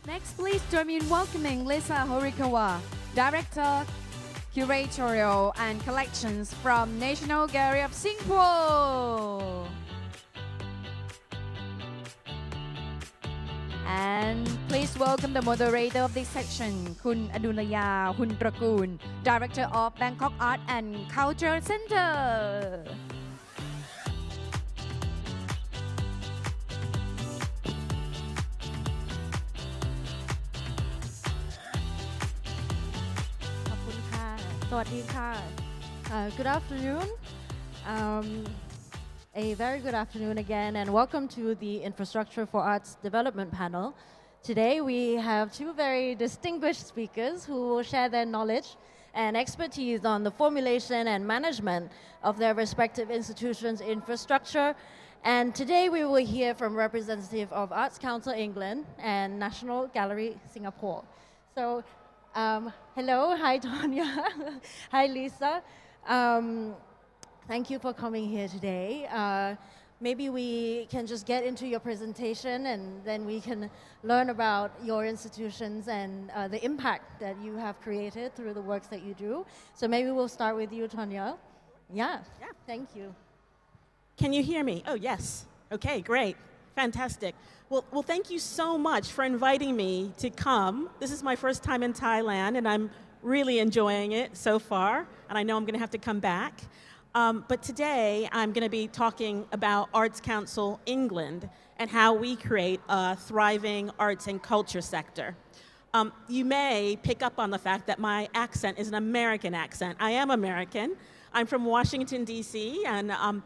Next, please join me in welcoming Lisa Horikawa, Director, Curatorial and Collections from National Gallery of Singapore. And please welcome the moderator of this section, คุณอดุลยา หุนตระกูล Director of Bangkok Art and Culture Center. ขอบคุณค่ะ สวัสดีค่ะ Good afternoon. A very good afternoon again, and welcome to the Infrastructure for Arts Development panel. Today we have two very distinguished speakers who will share their knowledge and expertise on the formulation and management of their respective institutions' infrastructure. And today we will hear from representative of Arts Council England and National Gallery Singapore. So, hello, hi Tonya, hi Lisa. Thank you for coming here today. Maybe we can just get into your presentation and then we can learn about your institutions and the impact that you have created through the works that you do. So maybe we'll start with you, Tonya. Yeah. Thank you. Can you hear me? Oh, yes. Okay, great. Fantastic. Well, thank you so much for inviting me to come. This is my first time in Thailand and I'm really enjoying it so far. And I know I'm going to have to come back. But today I'm going to be talking about Arts Council England and how we create a thriving arts and culture sector. You may pick up on the fact that my accent is an American accent. I am American. I'm from Washington, D.C.,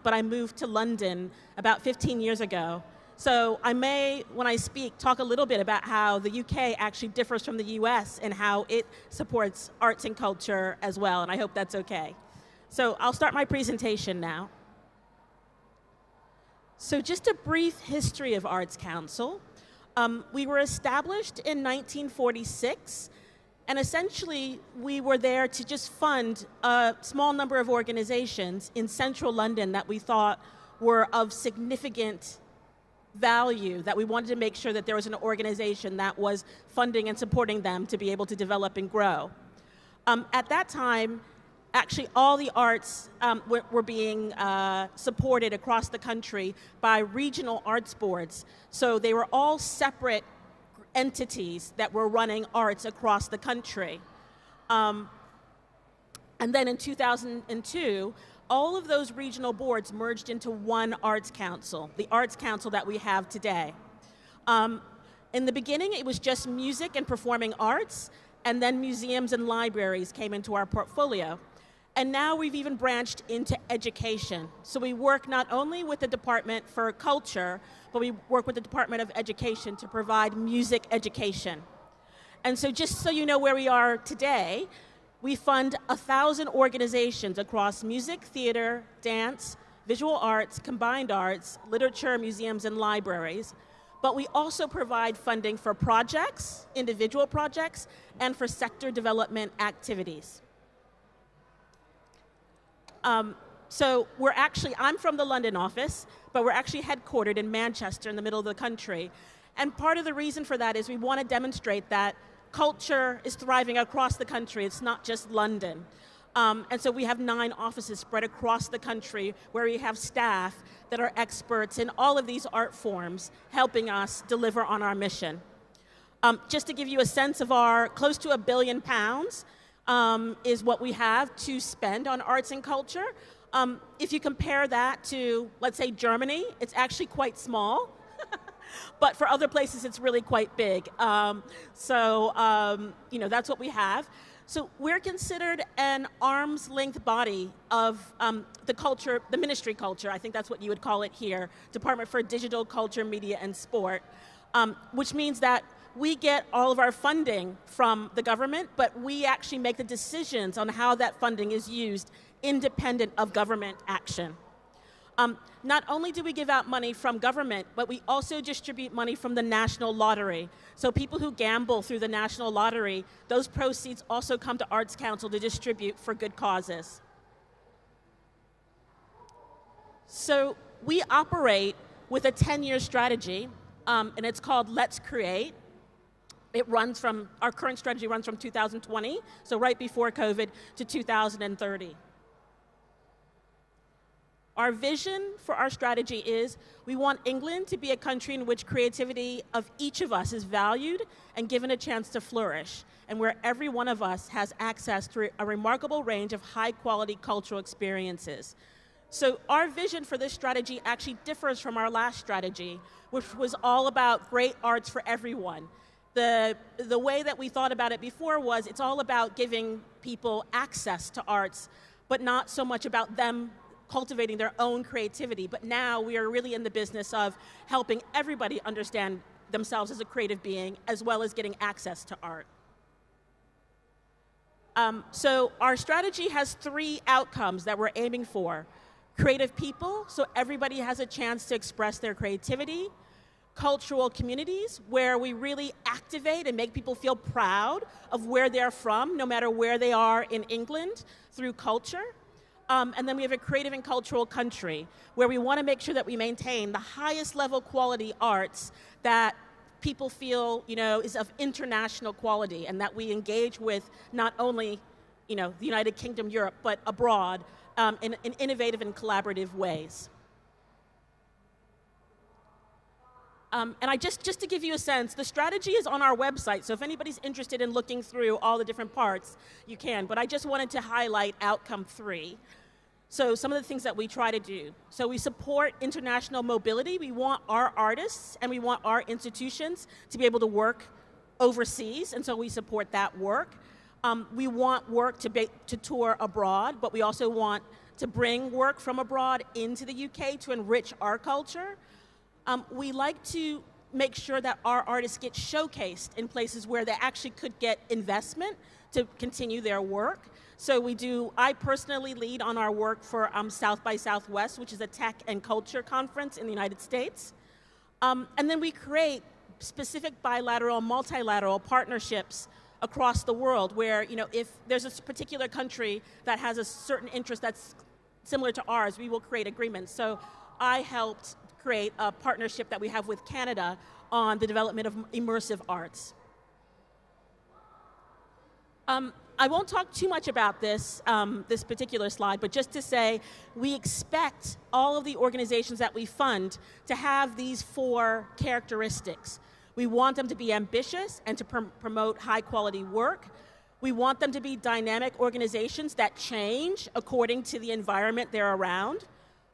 but I moved to London about 15 years ago. So I may, when I speak, talk a little bit about how the UK actually differs from the US and how it supports arts and culture as well, and I hope that's okay. So I'll start my presentation now. So just a brief history of Arts Council. We were established in 1946, and essentially we were there to just fund a small number of organizations in central London that we thought were of significant value, that we wanted to make sure that there was an organization that was funding and supporting them to be able to develop and grow. At that time, actually, all the arts were being supported across the country by regional arts boards. So they were all separate entities that were running arts across the country. And then in 2002, all of those regional boards merged into one arts council, the arts council that we have today. In the beginning, it was just music and performing arts, and then museums and libraries came into our portfolio. And now we've even branched into education. So we work not only with the Department for Culture, but we work with the Department of Education to provide music education. And so just so you know where we are today, we fund 1,000 organizations across music, theater, dance, visual arts, combined arts, literature, museums, and libraries. But we also provide funding for projects, individual projects, and for sector development activities. So I'm from the London office, but we're actually headquartered in Manchester in the middle of the country. And part of the reason for that is we want to demonstrate that culture is thriving across the country. It's not just London. And so we have 9 offices spread across the country where we have staff that are experts in all of these art forms, helping us deliver on our mission. Just to give you a sense of our close to £1 billion is what we have to spend on arts and culture. If you compare that to, let's say, Germany, it's actually quite small. But for other places, it's really quite big. That's what we have. So we're considered an arm's length body of the culture, the ministry culture. I think that's what you would call it here, Department for Digital Culture, Media and Sport, which means that we get all of our funding from the government, but we actually make the decisions on how that funding is used independent of government action. Not only do we give out money from government, but we also distribute money from the National Lottery. So people who gamble through the National Lottery, those proceeds also come to Arts Council to distribute for good causes. So we operate with a 10-year strategy, and it's called Let's Create. Our current strategy runs from 2020, so right before COVID, to 2030. Our vision for our strategy is we want England to be a country in which creativity of each of us is valued and given a chance to flourish, and where every one of us has access to a remarkable range of high-quality cultural experiences. So our vision for this strategy actually differs from our last strategy, which was all about great arts for everyone. The way that we thought about it before was it's all about giving people access to arts, but not so much about them cultivating their own creativity. But now we are really in the business of helping everybody understand themselves as a creative being, as well as getting access to art. So our strategy has 3 outcomes that we're aiming for. Creative people, so everybody has a chance to express their creativity. Cultural communities, where we really activate and make people feel proud of where they're from, no matter where they are in England, through culture. And then we have a creative and cultural country, where we want to make sure that we maintain the highest level quality arts that people feel, is of international quality, and that we engage with not only, the United Kingdom, Europe, but abroad in innovative and collaborative ways. And just to give you a sense, the strategy is on our website, so if anybody's interested in looking through all the different parts, you can. But I just wanted to highlight outcome 3. So some of the things that we try to do. So we support international mobility. We want our artists and we want our institutions to be able to work overseas, and so we support that work. We want work to tour abroad, but we also want to bring work from abroad into the UK to enrich our culture. We like to make sure that our artists get showcased in places where they actually could get investment to continue their work. So I personally lead on our work for South by Southwest, which is a tech and culture conference in the United States. And then we create specific bilateral, multilateral partnerships across the world where, if there's a particular country that has a certain interest that's similar to ours, we will create agreements. So I helped create a partnership that we have with Canada on the development of immersive arts. I won't talk too much about this particular slide, but just to say we expect all of the organizations that we fund to have these 4 characteristics. We want them to be ambitious and to promote high-quality work. We want them to be dynamic organizations that change according to the environment they're around.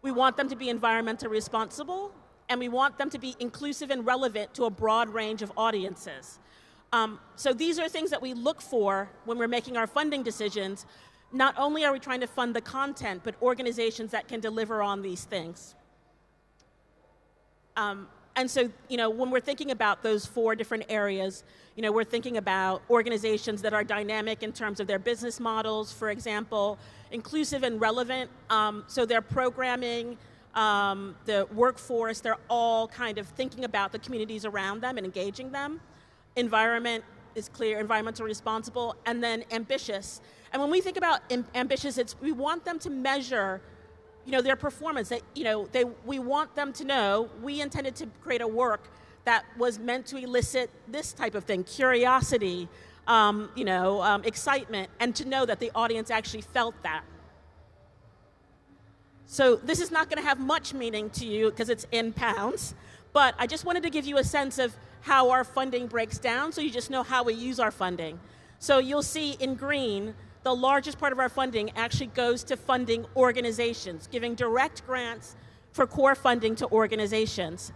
We want them to be environmentally responsible, and we want them to be inclusive and relevant to a broad range of audiences. So these are things that we look for when we're making our funding decisions. Not only are we trying to fund the content, but organizations that can deliver on these things. And so, when we're thinking about those 4 different areas, we're thinking about organizations that are dynamic in terms of their business models, for example, inclusive and relevant, so their programming, the workforce, they're all kind of thinking about the communities around them and engaging them. Environment is clear, environmentally responsible, and then ambitious. And when we think about ambitious, we want them to measure, their performance. We want them to know we intended to create a work that was meant to elicit this type of thing, curiosity, excitement, and to know that the audience actually felt that. So this is not going to have much meaning to you because it's in pounds, but I just wanted to give you a sense of how our funding breaks down, so you just know how we use our funding. So you'll see in green, the largest part of our funding actually goes to funding organizations, giving direct grants for core funding to organizations.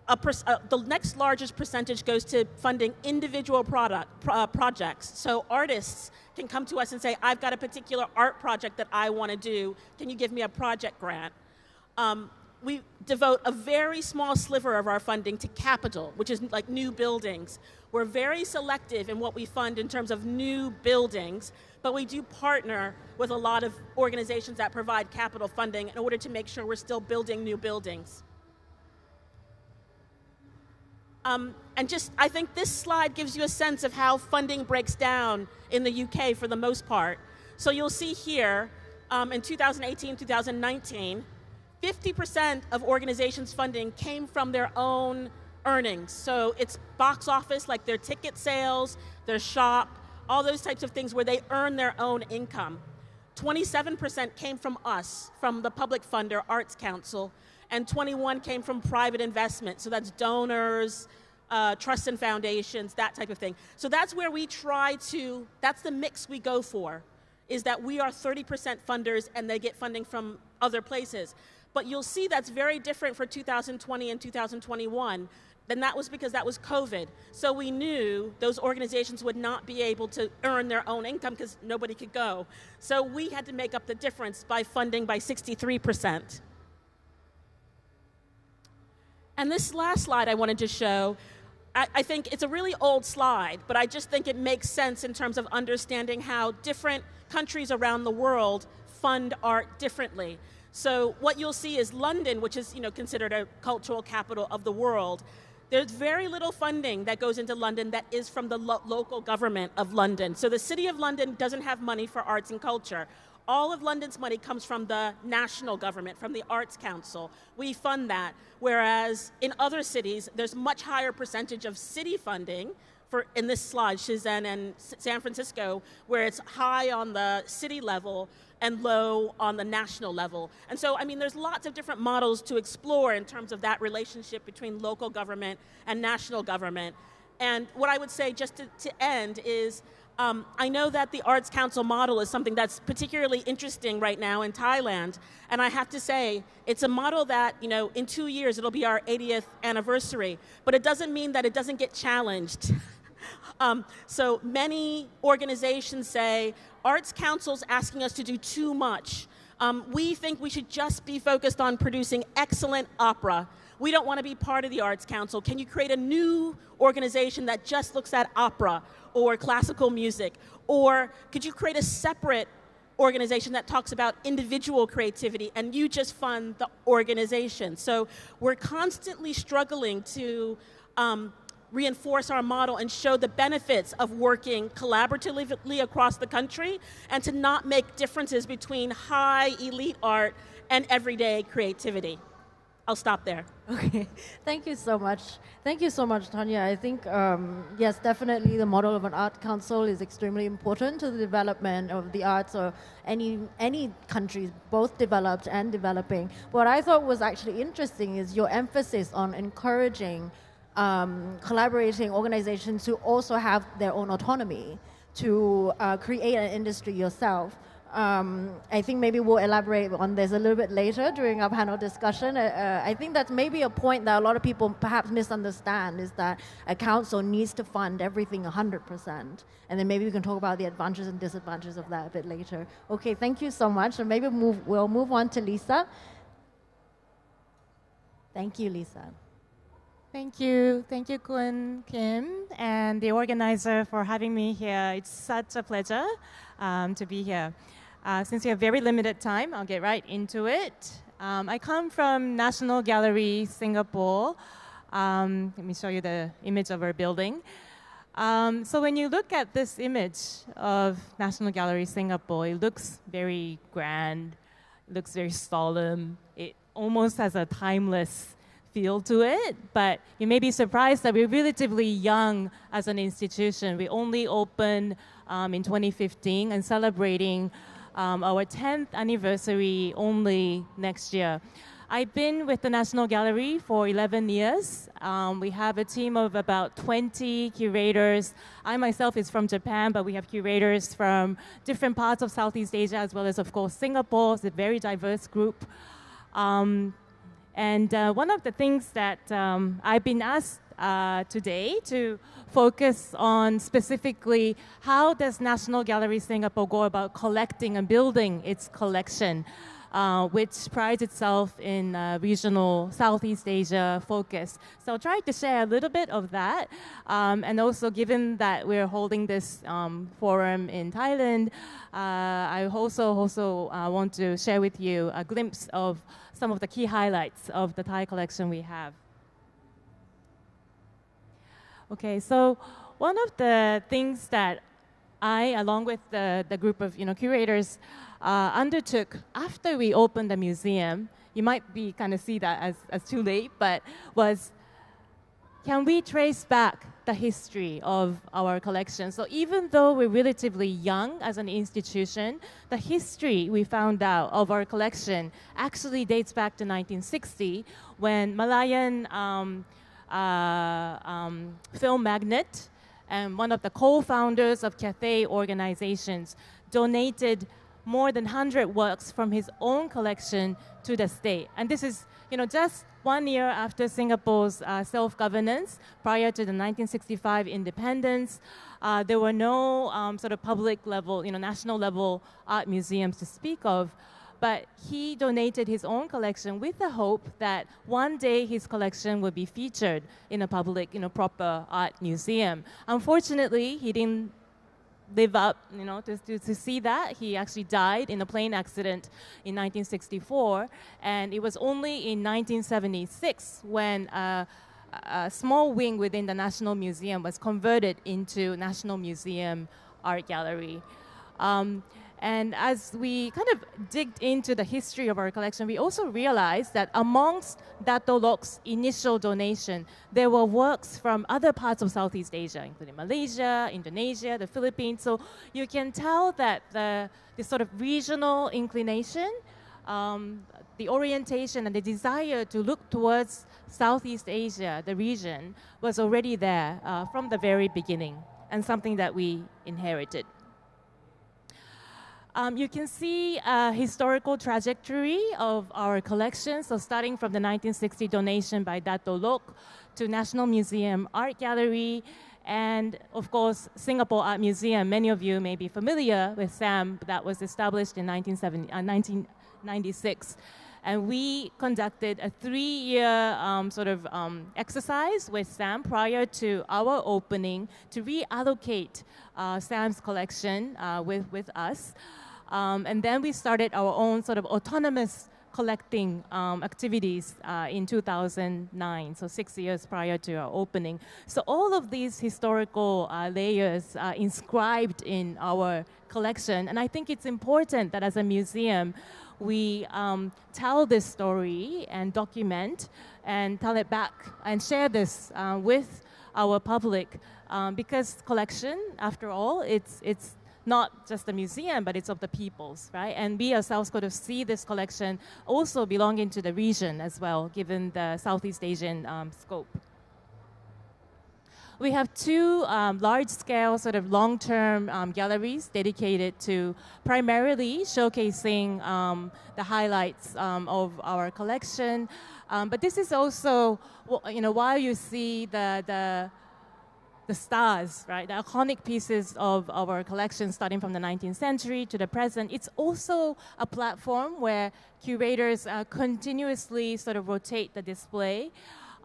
The next largest percentage goes to funding individual projects. So artists can come to us and say, I've got a particular art project that I want to do. Can you give me a project grant? We devote a very small sliver of our funding to capital, which is like new buildings. We're very selective in what we fund in terms of new buildings, but we do partner with a lot of organizations that provide capital funding in order to make sure we're still building new buildings. I think this slide gives you a sense of how funding breaks down in the UK for the most part. So you'll see here, in 2018, 2019, 50% of organizations' funding came from their own earnings. So it's box office, like their ticket sales, their shop, all those types of things where they earn their own income. 27% came from us, from the public funder, Arts Council, and 21 came from private investment. So that's donors, trusts and foundations, that type of thing. So that's where we try to, that's the mix we go for, is that we are 30% funders and they get funding from other places. But you'll see that's very different for 2020 and 2021. Then that was because that was COVID. So we knew those organizations would not be able to earn their own income because nobody could go. So we had to make up the difference by funding by 63%. And this last slide I wanted to show, I think it's a really old slide, but I just think it makes sense in terms of understanding how different countries around the world fund art differently. So what you'll see is London, which is considered a cultural capital of the world. There's very little funding that goes into London that is from the local government of London. So the City of London doesn't have money for arts and culture. All of London's money comes from the national government, from the Arts Council. We fund that. Whereas in other cities, there's much higher percentage of city funding, for in this slide, Shenzhen and San Francisco, where it's high on the city level and low on the national level. And so, I mean, there's lots of different models to explore in terms of that relationship between local government and national government. And what I would say just to end is, I know that the Arts Council model is something that's particularly interesting right now in Thailand. And I have to say, it's a model that, in 2 years, it'll be our 80th anniversary. But it doesn't mean that it doesn't get challenged. So many organizations say, Arts Council's asking us to do too much. We think we should just be focused on producing excellent opera. We don't want to be part of the Arts Council. Can you create a new organization that just looks at opera or classical music? Or could you create a separate organization that talks about individual creativity and you just fund the organization? So we're constantly struggling to reinforce our model and show the benefits of working collaboratively across the country and to not make differences between high elite art and everyday creativity. I'll stop there. Okay, thank you so much. Thank you so much, Tonya. I think, yes, definitely the model of an art council is extremely important to the development of the arts or any countries, both developed and developing. What I thought was actually interesting is your emphasis on encouraging collaborating organizations to also have their own autonomy to create an industry yourself. I think maybe we'll elaborate on this a little bit later during our panel discussion. I think that's maybe a point that a lot of people perhaps misunderstand, is that a council needs to fund everything 100%. And then maybe we can talk about the advantages and disadvantages of that a bit later. Okay, thank you so much. And maybe we'll move on to Lisa. Thank you, Lisa. Thank you, Kun Kim, and the organizer for having me here. It's such a pleasure to be here. Since we have very limited time, I'll get right into it. I come from National Gallery, Singapore. Let me show you the image of our building. So when you look at this image of National Gallery, Singapore, it looks very grand, it looks very solemn. It almost has a timeless feel to it, but you may be surprised that we're relatively young as an institution. We only opened in 2015 and celebrating our 10th anniversary only next year. I've been with the National Gallery for 11 years. We have a team of about 20 curators. I myself is from Japan, but we have curators from different parts of Southeast Asia, as well as, of course, Singapore. It's a very diverse group. And one of the things that I've been asked today to focus on specifically, how does National Gallery Singapore go about collecting and building its collection, which prides itself in regional Southeast Asia focus. So I'll try to share a little bit of that. And also, given that we're holding this forum in Thailand, I also want to share with you a glimpse of some of the key highlights of the Thai collection we have. Okay, so one of the things that I, along with the group of curators, undertook after we opened the museum, you might be kind of see that as too late, but was can we trace back the history of our collection? So even though we're relatively young as an institution, the history we found out of our collection actually dates back to 1960 when Malayan film magnate and one of the co-founders of Cathay organizations donated more than 100 works from his own collection to the state. And this is, just 1 year after Singapore's self-governance, prior to the 1965 independence. There were no sort of public level, national level art museums to speak of. But he donated his own collection with the hope that one day his collection would be featured in a public, proper art museum. Unfortunately, he didn't live up, to see that. He actually died in a plane accident in 1964, and it was only in 1976 when a small wing within the National Museum was converted into National Museum Art Gallery. And as we kind of digged into the history of our collection, we also realized that amongst Dato' Lok's initial donation, there were works from other parts of Southeast Asia, including Malaysia, Indonesia, the Philippines. So you can tell that this sort of regional inclination, the orientation and the desire to look towards Southeast Asia, the region, was already there from the very beginning, and something that we inherited. You can see a historical trajectory of our collection. So starting from the 1960 donation by Dato' Lok to National Museum Art Gallery, and of course, Singapore Art Museum. Many of you may be familiar with SAM, that was established in 1996. And we conducted a 3-year exercise with SAM prior to our opening to reallocate SAM's collection with us. And then we started our own sort of autonomous collecting activities in 2009, so 6 years prior to our opening. So all of these historical layers are inscribed in our collection. And I think it's important that as a museum, we tell this story and document and tell it back and share this with our public because collection, after all, it's not just a museum, but it's of the peoples, right? And we ourselves could have see this collection also belonging to the region as well, given the Southeast Asian scope. We have 2 large-scale sort of long-term galleries dedicated to primarily showcasing the highlights of our collection. But this is also, while you see the stars, right, the iconic pieces of our collection starting from the 19th century to the present, it's also a platform where curators continuously sort of rotate the display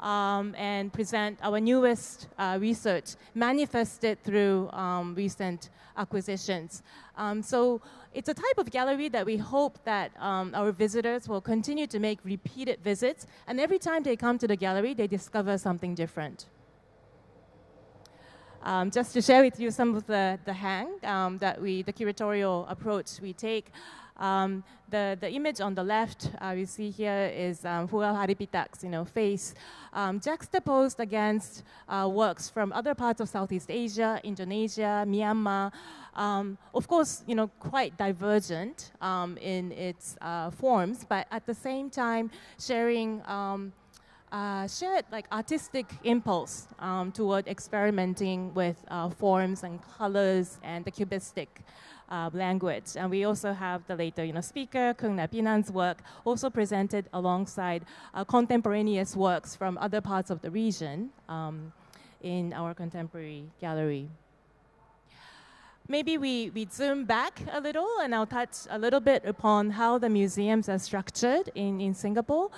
and present our newest research manifested through recent acquisitions. So it's a type of gallery that we hope that our visitors will continue to make repeated visits, and every time they come to the gallery, they discover something different. Just to share with you some of the hang that the curatorial approach we take. The image on the left you see here is Huel Haripitak's face juxtaposed against works from other parts of Southeast Asia, Indonesia, Myanmar. Of course, quite divergent in its forms, but at the same time sharing shared artistic impulse toward experimenting with forms and colors and the cubistic language. And we also have the later speaker, Kung Napinan's work, also presented alongside contemporaneous works from other parts of the region in our contemporary gallery. Maybe we zoom back a little, and I'll touch a little bit upon how the museums are structured in Singapore.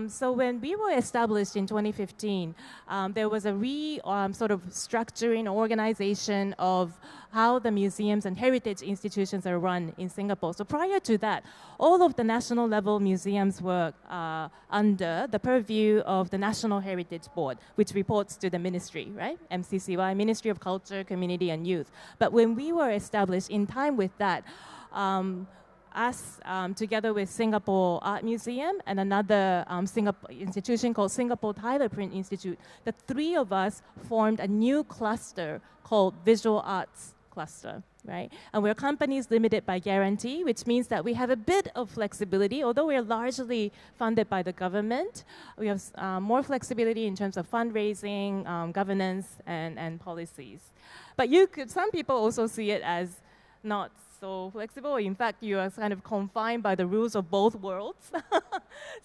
So when we were established in 2015, there was a sort of structuring, organization of how the museums and heritage institutions are run in Singapore. So prior to that, all of the national level museums were under the purview of the National Heritage Board, which reports to the ministry, right? MCCY, Ministry of Culture, Community and Youth. But when we were established, in time with that, us, together with Singapore Art Museum and another Singapore institution called Singapore Tyler Print Institute, the three of us formed a new cluster called Visual Arts Cluster, right? And we're companies limited by guarantee, which means that we have a bit of flexibility. Although we're largely funded by the government, we have more flexibility in terms of fundraising, governance, and policies. But some people also see it as not so flexible. In fact, you are kind of confined by the rules of both worlds.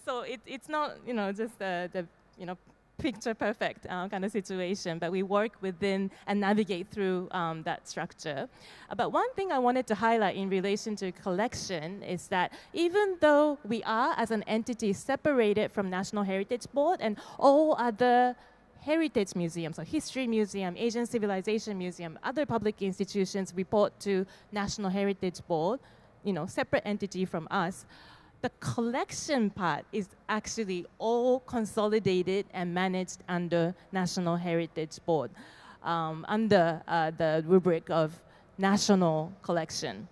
So it's not, just the picture perfect kind of situation, but we work within and navigate through that structure. But one thing I wanted to highlight in relation to collection is that even though we are as an entity separated from National Heritage Board and all other heritage museums, so History Museum, Asian Civilization Museum, other public institutions report to National Heritage Board, separate entity from us, the collection part is actually all consolidated and managed under National Heritage Board, under the rubric of national collection.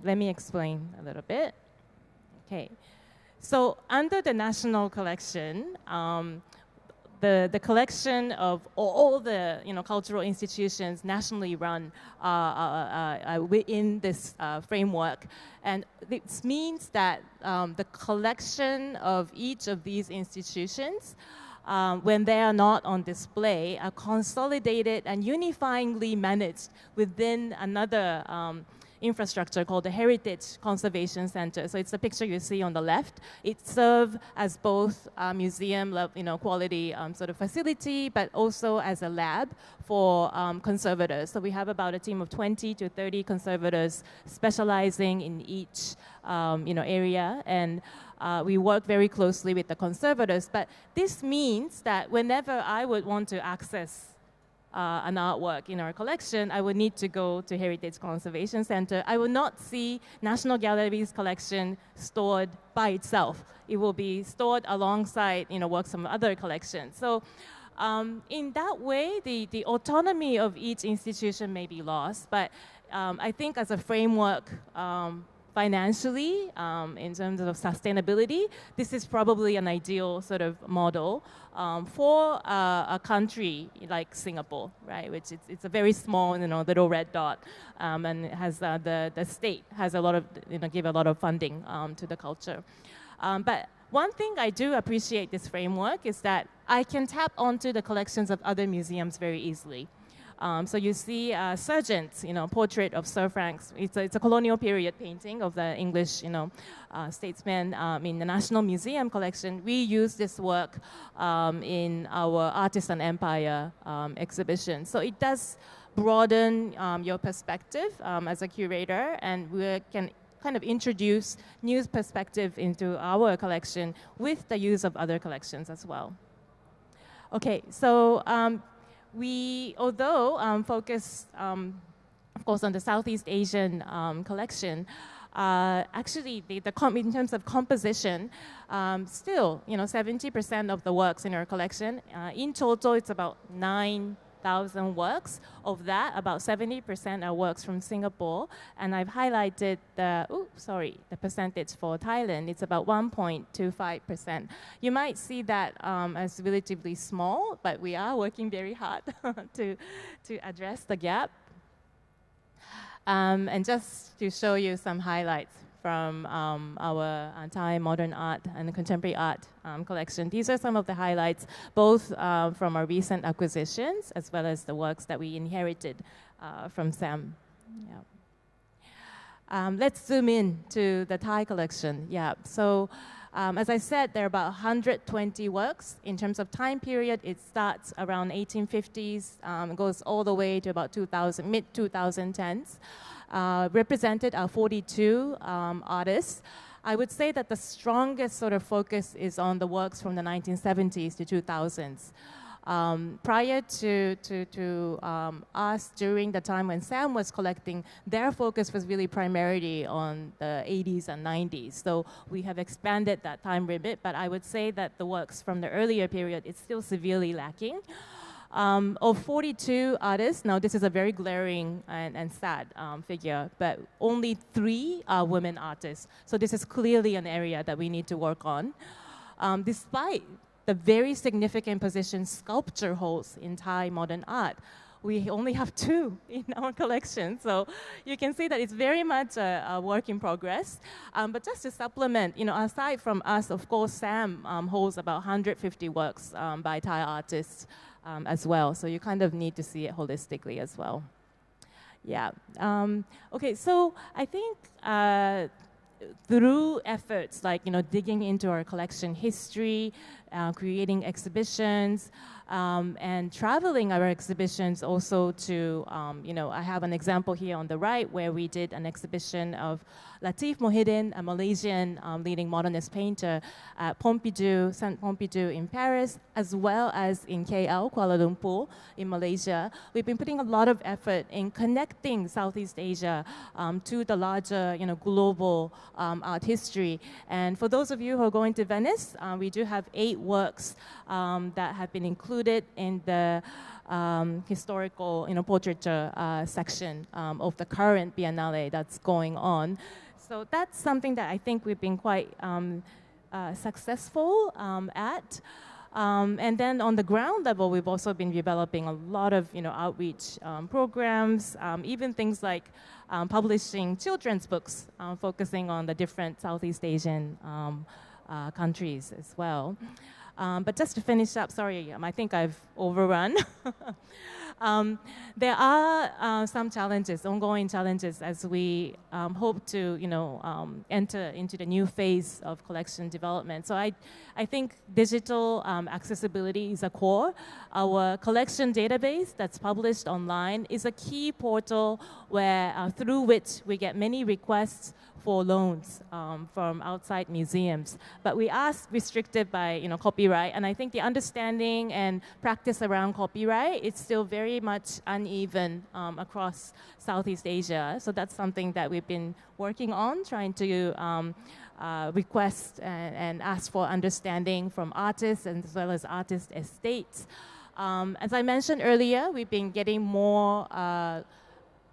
Let me explain a little bit. Okay, so under the national collection, the collection of all the cultural institutions nationally run within this framework, and this means that the collection of each of these institutions, when they are not on display, are consolidated and unifyingly managed within another infrastructure called the Heritage Conservation Center. So it's the picture you see on the left. It serves as both a museum quality sort of facility, but also as a lab for conservators. So we have about a team of 20 to 30 conservators specializing in each area, and we work very closely with the conservators. But this means that whenever I would want to access an artwork in our collection, I would need to go to Heritage Conservation Center. I will not see National Gallery's collection stored by itself. It will be stored alongside works from other collections. So in that way, the autonomy of each institution may be lost, but I think as a framework, financially, in terms of sustainability, this is probably an ideal sort of model for a country like Singapore, right? Which it's a very small, little red dot, and it has the state has a lot of, give a lot of funding to the culture. But one thing I do appreciate this framework is that I can tap onto the collections of other museums very easily. So you see Sergeant's, portrait of Sir Franks. It's a colonial period painting of the English, statesman in the National Museum collection. We use this work in our Artist and Empire exhibition. So it does broaden your perspective as a curator, and we can kind of introduce new perspective into our collection with the use of other collections as well. Okay, so we, although focus, of course, on the Southeast Asian collection, actually, in terms of composition, still, 70% of the works in our collection, in total, it's about 9,000 works. Of that, about 70% are works from Singapore, and I've highlighted the percentage for Thailand. It's about 1.25%. You might see that as relatively small, but we are working very hard to address the gap. And just to show you some highlights from our Thai modern art and contemporary art collection. These are some of the highlights, both from our recent acquisitions as well as the works that we inherited from Sam. Yeah. Let's zoom in to the Thai collection. Yeah. So as I said, there are about 120 works. In terms of time period, it starts around 1850s, goes all the way to about mid-2010s. Represented are 42 artists. I would say that the strongest sort of focus is on the works from the 1970s to 2000s. Prior to us, during the time when Sam was collecting, their focus was really primarily on the 80s and 90s. So we have expanded that time limit, but I would say that the works from the earlier period is still severely lacking. Of 42 artists, now this is a very glaring and sad figure, but only 3 are women artists. So this is clearly an area that we need to work on. Despite the very significant position sculpture holds in Thai modern art, we only have 2 in our collection. So you can see that it's very much a work in progress. But just to supplement, aside from us, of course, Sam holds about 150 works by Thai artists as well. So you kind of need to see it holistically as well. Yeah. Okay, so I think through efforts like, digging into our collection history, creating exhibitions, and traveling our exhibitions also to, I have an example here on the right where we did an exhibition of Latif Mohidin, a Malaysian leading modernist painter at Pompidou, Saint Pompidou in Paris, as well as in KL, Kuala Lumpur in Malaysia. We've been putting a lot of effort in connecting Southeast Asia to the larger, global art history. And for those of you who are going to Venice, we do have 8 works that have been included in the historical, portraiture section of the current Biennale that's going on. So that's something that I think we've been quite successful at. And then on the ground level, we've also been developing a lot of, outreach programs, even things like publishing children's books, focusing on the different Southeast Asian countries as well. But just to finish up, sorry, I think I've overrun. There are some challenges, ongoing challenges, as we hope to, enter into the new phase of collection development. So I think digital accessibility is a core. Our collection database that's published online is a key portal where, through which we get many requests for loans from outside museums. But we are restricted by, copyright, and I think the understanding and practice around copyright is still very much uneven across Southeast Asia. So that's something that we've been working on, trying to request and ask for understanding from artists as well as artist estates. As I mentioned earlier, we've been getting more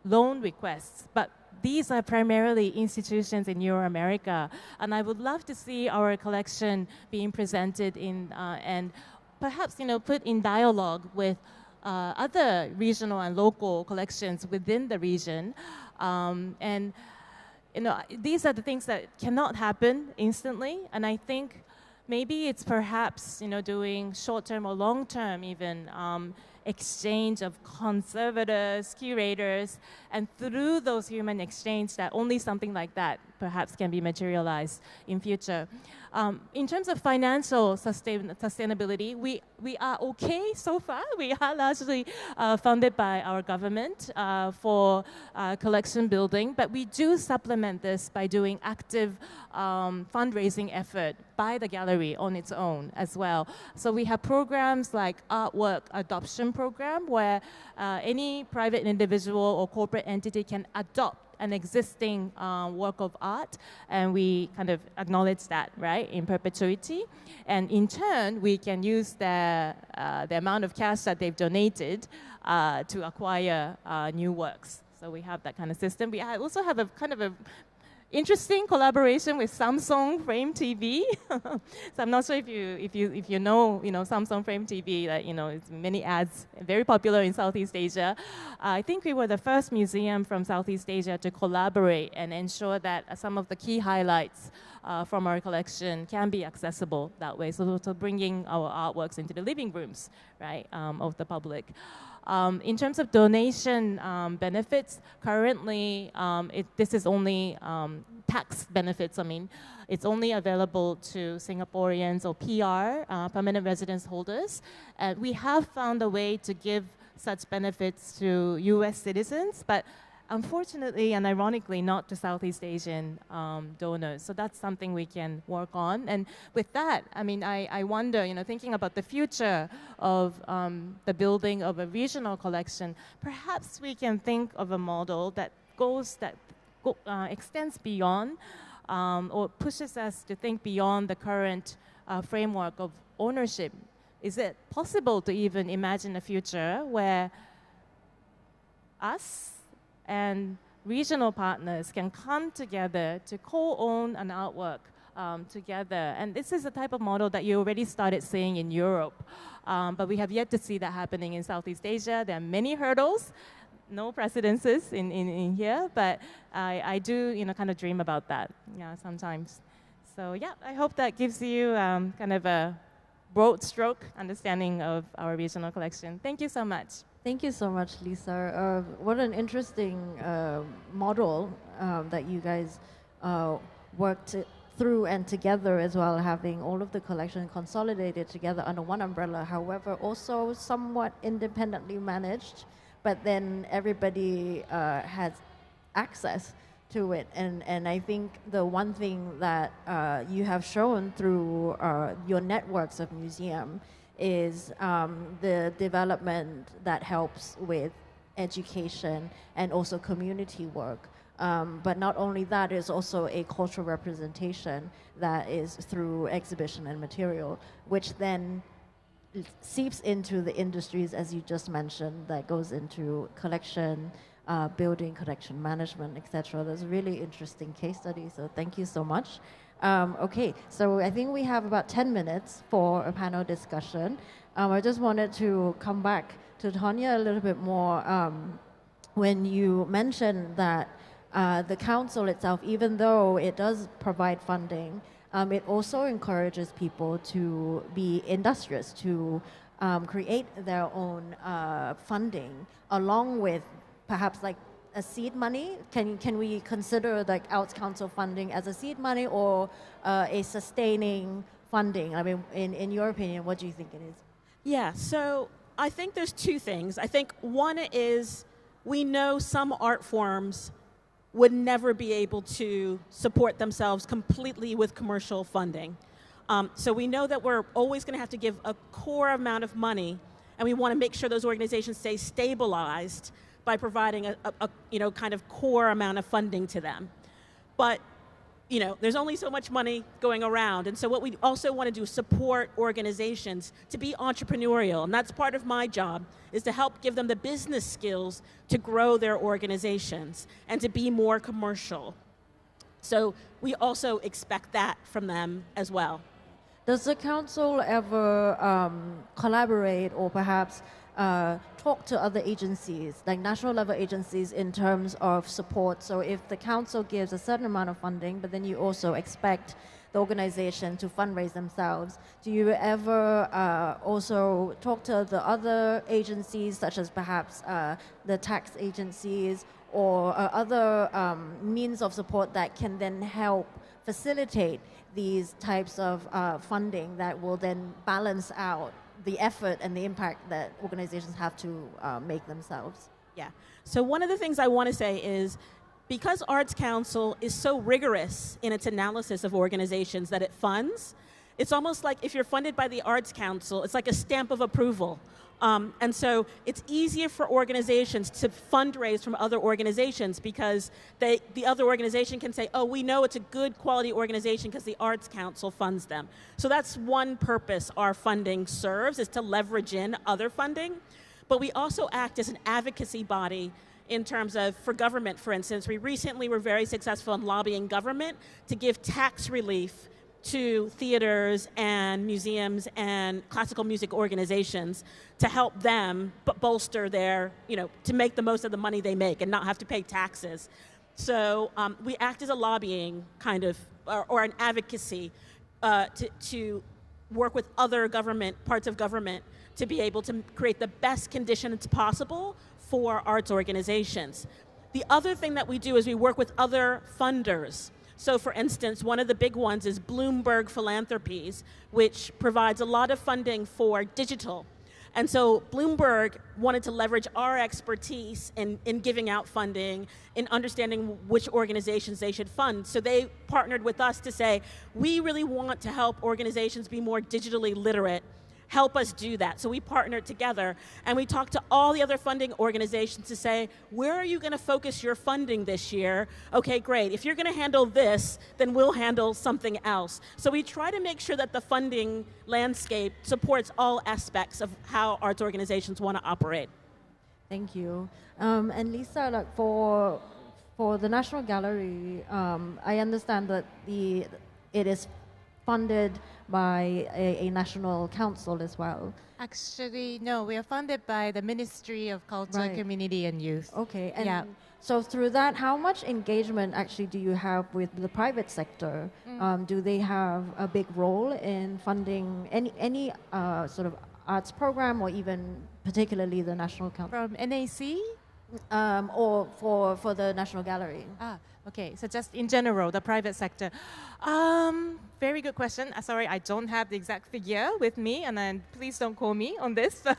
loan requests, but these are primarily institutions in Euro-America, and I would love to see our collection being presented in and perhaps put in dialogue with other regional and local collections within the region. And these are the things that cannot happen instantly, and I think maybe it's perhaps doing short-term or long-term even exchange of conservators, curators, and through those human exchange that only something like that perhaps can be materialized in future. In terms of financial sustainability, we are okay so far. We are largely funded by our government for collection building, but we do supplement this by doing active fundraising effort by the gallery on its own as well. So we have programs like Artwork Adoption Program, where any private individual or corporate entity can adopt an existing work of art, and we kind of acknowledge that, right, in perpetuity. And in turn, we can use the amount of cash that they've donated to acquire new works. So we have that kind of system. We also have a kind of a interesting collaboration with Samsung Frame TV. So I'm not sure if you know Samsung Frame TV, that it's many ads, very popular in Southeast Asia. I think we were the first museum from Southeast Asia to collaborate and ensure that some of the key highlights from our collection can be accessible that way. So bringing our artworks into the living rooms, right, of the public. In terms of donation benefits, currently this is only tax benefits. I mean, it's only available to Singaporeans or PR, permanent residence holders. And we have found a way to give such benefits to US citizens, but unfortunately and ironically not to Southeast Asian donors. So that's something we can work on. And with that, I mean, I wonder, thinking about the future of the building of a regional collection, perhaps we can think of a model that extends beyond or pushes us to think beyond the current framework of ownership is it possible to even imagine a future where us and regional partners can come together to co-own an artwork together? And this is the type of model that you already started seeing in Europe, but we have yet to see that happening in Southeast Asia. There are many hurdles, no precedences in here, but I do, kind of dream about that, sometimes. So yeah, I hope that gives you kind of a broad stroke understanding of our regional collection. Thank you so much. Thank you so much, Lisa. What an interesting model that you guys worked through and together as well, having all of the collection consolidated together under one umbrella, however, also somewhat independently managed, but then everybody has access to it. And I think the one thing that you have shown through your networks of museum is the development that helps with education and also community work. But not only that, is also a cultural representation that is through exhibition and material, which then seeps into the industries, as you just mentioned, that goes into collection, building, collection management, etc. That's a really interesting case study, so thank you so much. Okay, so I think we have about 10 minutes for a panel discussion. I just wanted to come back to Tonya a little bit more. When you mentioned that the council itself, even though it does provide funding, it also encourages people to be industrious, to create their own funding, along with perhaps like a seed money. Can we consider like Arts Council funding as a seed money or a sustaining funding? I mean, in your opinion, what do you think it is? Yeah, so I think there's two things. I think one is we know some art forms would never be able to support themselves completely with commercial funding. So we know that we're always going to have to give a core amount of money, and we want to make sure those organizations stay stabilized by providing a kind of core amount of funding to them. But there's only so much money going around, and so what we also want to do is support organizations to be entrepreneurial, and that's part of my job, is to help give them the business skills to grow their organizations and to be more commercial. So we also expect that from them as well. Does the council ever collaborate or perhaps talk to other agencies, like national level agencies, in terms of support? So if the council gives a certain amount of funding, but then you also expect the organization to fundraise themselves, do you ever also talk to the other agencies, such as perhaps the tax agencies or other means of support that can then help facilitate these types of funding that will then balance out the effort and the impact that organizations have to make themselves? Yeah. So one of the things I want to say is, because Arts Council is so rigorous in its analysis of organizations that it funds, it's almost like if you're funded by the Arts Council, it's like a stamp of approval. And so it's easier for organizations to fundraise from other organizations because the other organization can say, oh, we know it's a good quality organization because the Arts Council funds them. So that's one purpose our funding serves, is to leverage in other funding. But we also act as an advocacy body in terms of, for government, for instance. We recently were very successful in lobbying government to give tax relief to theaters and museums and classical music organizations to help them bolster their, to make the most of the money they make and not have to pay taxes. So we act as a lobbying kind of, or an advocacy to work with other government, parts of government, to be able to create the best conditions possible for arts organizations. The other thing that we do is we work with other funders. So for instance, one of the big ones is Bloomberg Philanthropies, which provides a lot of funding for digital. And so Bloomberg wanted to leverage our expertise in giving out funding, in understanding which organizations they should fund. So they partnered with us to say, we really want to help organizations be more digitally literate. help us do that. So we partnered together and we talked to all the other funding organizations to say, where are you going to focus your funding this year? Okay, great. If you're going to handle this, then we'll handle something else. So we try to make sure that the funding landscape supports all aspects of how arts organizations want to operate. Thank you. And Lisa, like for the National Gallery, I understand that it is funded by a national council as well. Actually, no, we are funded by the Ministry of Culture, Right. Community and Youth. Okay, and Yeah. so through that, how much engagement actually do you have with the private sector? Do they have a big role in funding any sort of arts program or even particularly the National Council? From NAC? Or for the National Gallery? Okay, so just in general, the private sector. Very good question. Sorry, I don't have the exact figure with me, and then please don't quote me on this. But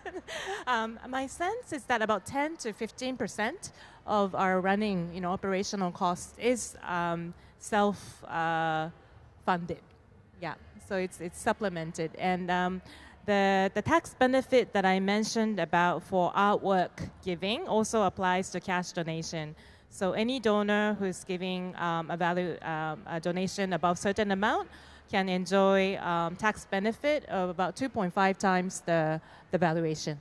my sense is that about 10 to 15% of our running, operational cost is self-funded. Yeah, so it's supplemented, and the tax benefit that I mentioned about for artwork giving also applies to cash donation. So any donor who's giving a donation above certain amount can enjoy tax benefit of about 2.5 times the valuation.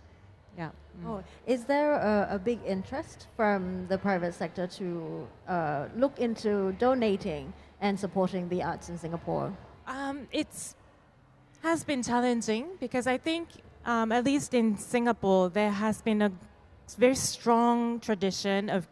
Yeah. Oh, is there a big interest from the private sector to look into donating and supporting the arts in Singapore? It has been challenging because I think, at least in Singapore, there has been a very strong tradition of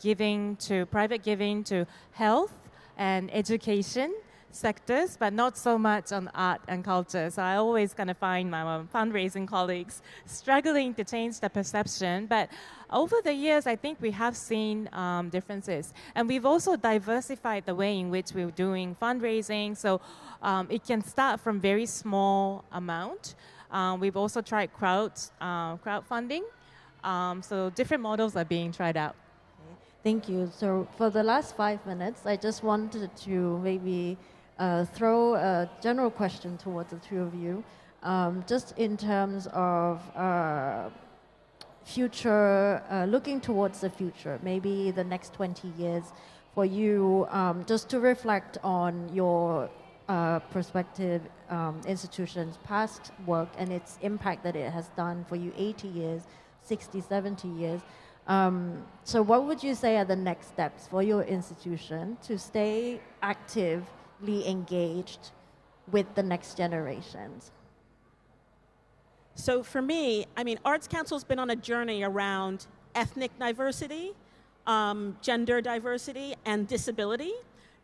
private giving to health and education sectors, but not so much on art and culture. So I always kind of find my fundraising colleagues struggling to change the perception. But over the years, I think we have seen differences. And we've also diversified the way in which we're doing fundraising. So it can start from very small amount. We've also tried crowdfunding. So different models are being tried out. Thank you. So for the last 5 minutes, I just wanted to maybe throw a general question towards the two of you, just in terms of looking towards the future, maybe the next 20 years for you, just to reflect on your prospective institution's past work and its impact that it has done for you 80 years, 60, 70 years. So what would you say are the next steps for your institution to stay actively engaged with the next generations? So for me, Arts Council's been on a journey around ethnic diversity, gender diversity, and disability.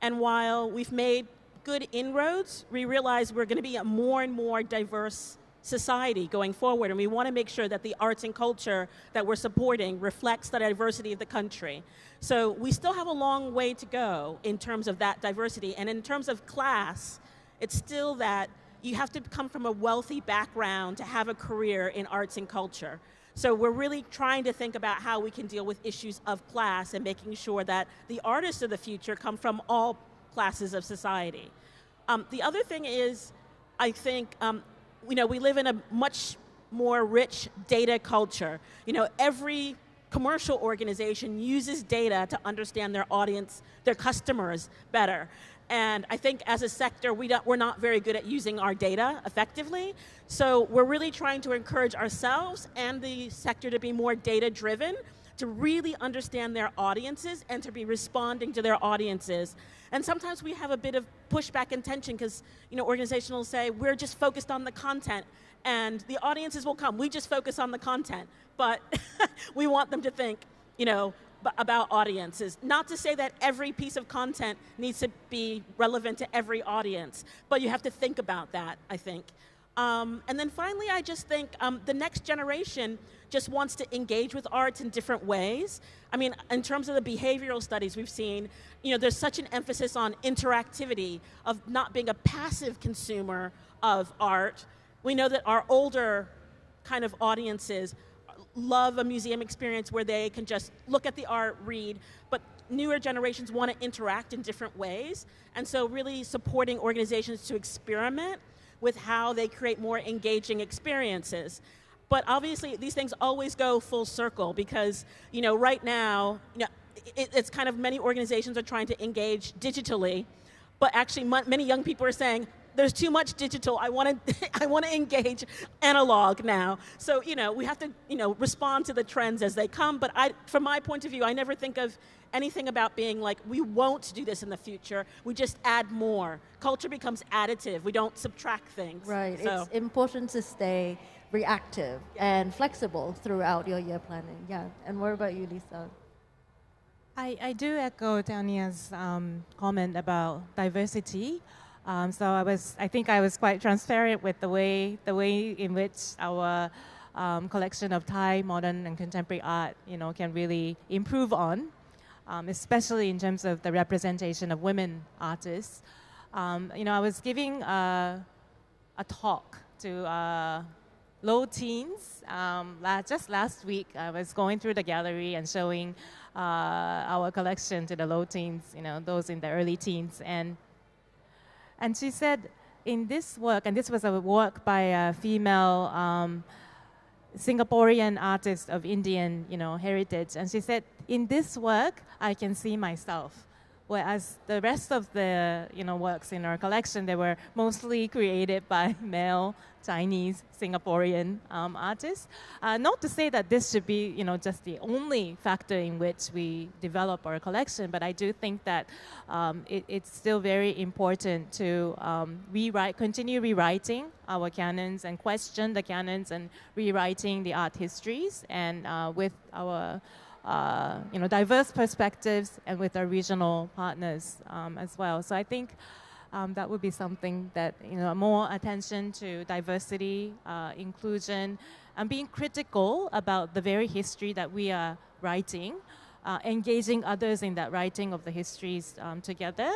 And while we've made good inroads, we realize we're going to be a more and more diverse society going forward, and we want to make sure that the arts and culture that we're supporting reflects the diversity of the country. So we still have a long way to go in terms of that diversity, and in terms of class, it's still that you have to come from a wealthy background to have a career in arts and culture. So we're really trying to think about how we can deal with issues of class and making sure that the artists of the future come from all classes of society. The other thing is, I think, we live in a much more rich data culture. Every commercial organization uses data to understand their audience, their customers better. And I think as a sector, we're not very good at using our data effectively. So we're really trying to encourage ourselves and the sector to be more data-driven, to really understand their audiences and to be responding to their audiences. And sometimes we have a bit of pushback and tension because, organizations will say, we're just focused on the content and the audiences will come. We just focus on the content. But we want them to think, about audiences. Not to say that every piece of content needs to be relevant to every audience, but you have to think about that, I think. And then finally, I just think the next generation just wants to engage with arts in different ways. In terms of the behavioral studies we've seen, there's such an emphasis on interactivity, of not being a passive consumer of art. We know that our older kind of audiences love a museum experience where they can just look at the art, read, but newer generations want to interact in different ways. And so really supporting organizations to experiment with how they create more engaging experiences. But obviously, these things always go full circle because, right now, it's kind of many organizations are trying to engage digitally, but actually many young people are saying, there's too much digital. I want to engage analog now. So, we have to, respond to the trends as they come. But from my point of view, I never think of anything about being like, we won't do this in the future. We just add more. Culture becomes additive. We don't subtract things. Right. So. It's important to stay reactive and flexible throughout your year planning. Yeah. And what about you, Lisa? I do echo Tanya's comment about diversity. So I think I was quite transparent with the way in which our collection of Thai modern and contemporary art, can really improve on, especially in terms of the representation of women artists. I was giving a talk to low teens just last week. I was going through the gallery and showing our collection to the low teens, those in the early teens, and she said, in this work, and this was a work by a female Singaporean artist of Indian, heritage, and she said, in this work, I can see myself. Whereas the rest of the, works in our collection, they were mostly created by male Chinese Singaporean artists. Not to say that this should be, just the only factor in which we develop our collection, but I do think that it's still very important to continue rewriting our canons and question the canons and rewriting the art histories, and with our diverse perspectives and with our regional partners as well. So I think that would be something that, more attention to diversity, inclusion, and being critical about the very history that we are writing, engaging others in that writing of the histories together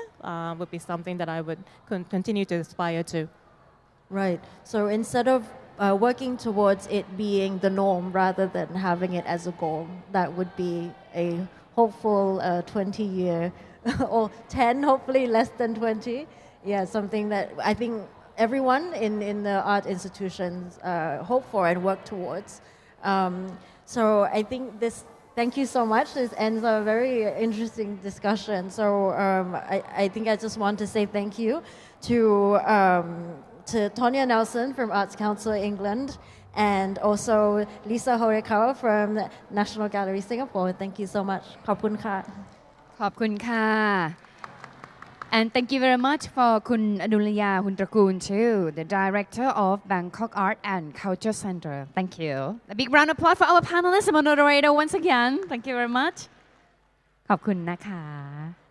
would be something that I would continue to aspire to. Right. So instead of working towards it being the norm rather than having it as a goal, that would be a hopeful 20-year or 10, hopefully less than 20. Yeah, something that I think everyone in the art institutions hope for and work towards. So I think thank you so much. This ends a very interesting discussion. So I think I just want to say thank you to Tonya Nelson from Arts Council England, and also Lisa Horikawa from National Gallery Singapore. Thank you so much. ขอบคุณค่ะ ขอบคุณค่ะ and thank you very much for คุณอดุลยา หุนตระกูล too, the director of Bangkok Art and Culture Center. Thank you. A big round of applause for our panelists and moderator once again. Thank you very much. ขอบคุณนะคะ